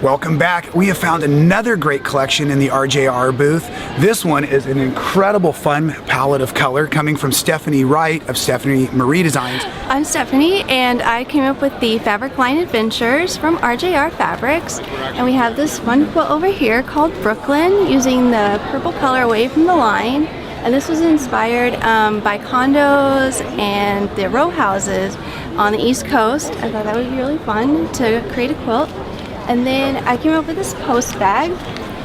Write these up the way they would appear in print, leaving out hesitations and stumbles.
Welcome back. We have found another great collection in the RJR booth. This one is an incredible fun palette of color coming from Stephanie Wright of Stephanie Marie Designs. I'm Stephanie, and I came up with the fabric line adventures from RJR Fabrics, and we have this fun quilt over here called Brooklyn using the purple colorway from the line. And this was inspired by condos and the row houses on the East Coast. I thought that would be really fun to create a quilt. And then I came up with this post bag.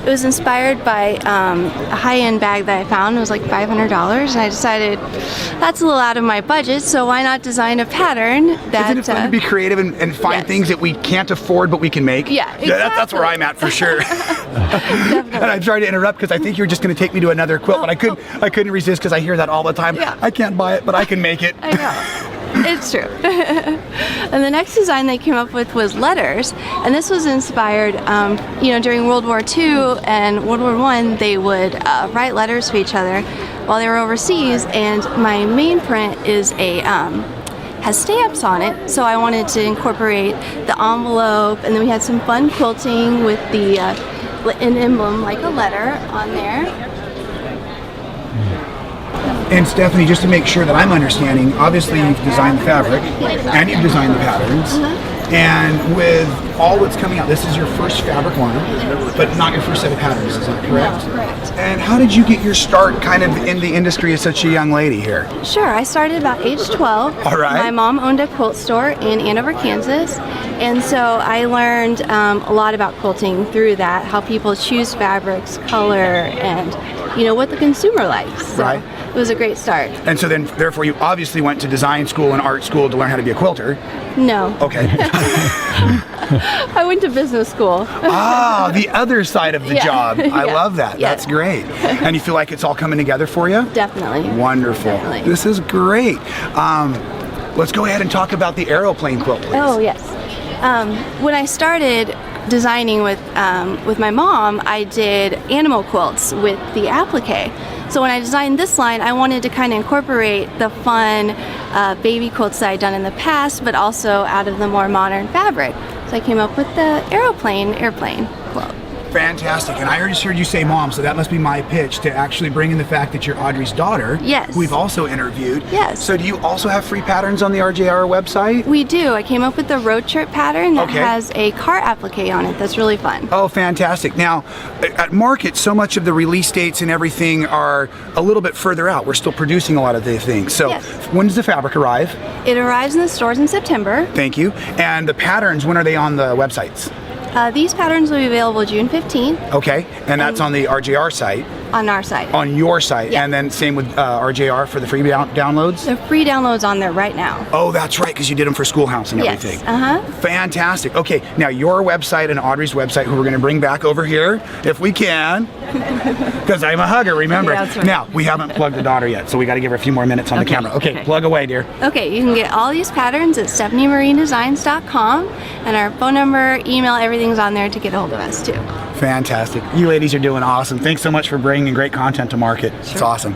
It was inspired by a high-end bag that I found. It was like $500, and I decided that's a little out of my budget, so why not design a pattern that... Isn't it fun to be creative and find things that we can't afford but we can make? Yeah, exactly. That's where I'm at for sure. And I'm sorry to interrupt because I think you're just going to take me to another quilt, but I couldn't resist because I hear that all the time. Yeah. I can't buy it, but I can make it. I know. It's true. And the next design they came up with was letters, and this was inspired, during World War II and World War I, they would write letters to each other while they were overseas, and my main print is has stamps on it, so I wanted to incorporate the envelope, and then we had some fun quilting with an emblem like a letter on there. And Stephanie, just to make sure that I'm understanding, obviously you've designed the fabric and you've designed the patterns. And with all that's coming out, this is your first fabric line, but not your first set of patterns, is that correct? No, correct. And how did you get your start kind of in the industry as such a young lady here? Sure, I started about age 12. All right. My mom owned a quilt store in Andover, Kansas, and so I learned a lot about quilting through that, how people choose fabrics, color, and what the consumer likes. So right. It was a great start. And so then, therefore, you obviously went to design school and art school to learn how to be a quilter. No. Okay. I went to business school. The other side of the job. I love that. Yeah. That's great. And you feel like it's all coming together for you? Definitely. Wonderful. Definitely. This is great. Let's go ahead and talk about the aeroplane quilt, please. Oh, yes. When I started designing with my mom, I did animal quilts with the applique. So when I designed this line, I wanted to kind of incorporate the fun baby quilts that I'd done in the past, but also out of the more modern fabric. So I came up with the airplane quilt. Fantastic. And I just heard you say mom, so that must be my pitch to actually bring in the fact that you're Audrey's daughter. Yes. Who we've also interviewed. Yes. So do you also have free patterns on the RJR website? We do. I came up with the road trip pattern that has a car applique on it. That's really fun. Oh, fantastic. Now, at Market, so much of the release dates and everything are a little bit further out. We're still producing a lot of the things. So when does the fabric arrive? It arrives in the stores in September. Thank you. And the patterns, when are they on the websites? These patterns will be available June 15th. Okay, and that's on the RJR site. On our site. On your site, Yeah. and then same with RJR for the free downloads? The free downloads on there right now. Oh, that's right, because you did them for Schoolhouse and everything. Fantastic. Okay, now your website and Audrey's website, who we're going to bring back over here, if we can, because I'm a hugger, remember. Yeah, that's right. Now, we haven't plugged the daughter yet, so we got to give her a few more minutes on the camera. Okay, plug away, dear. Okay, you can get all these patterns at stephaniemarinedesigns.com, and our phone number, email, everything's on there to get a hold of us too. Fantastic. You ladies are doing awesome. Thanks so much for bringing great content to Market. It's awesome.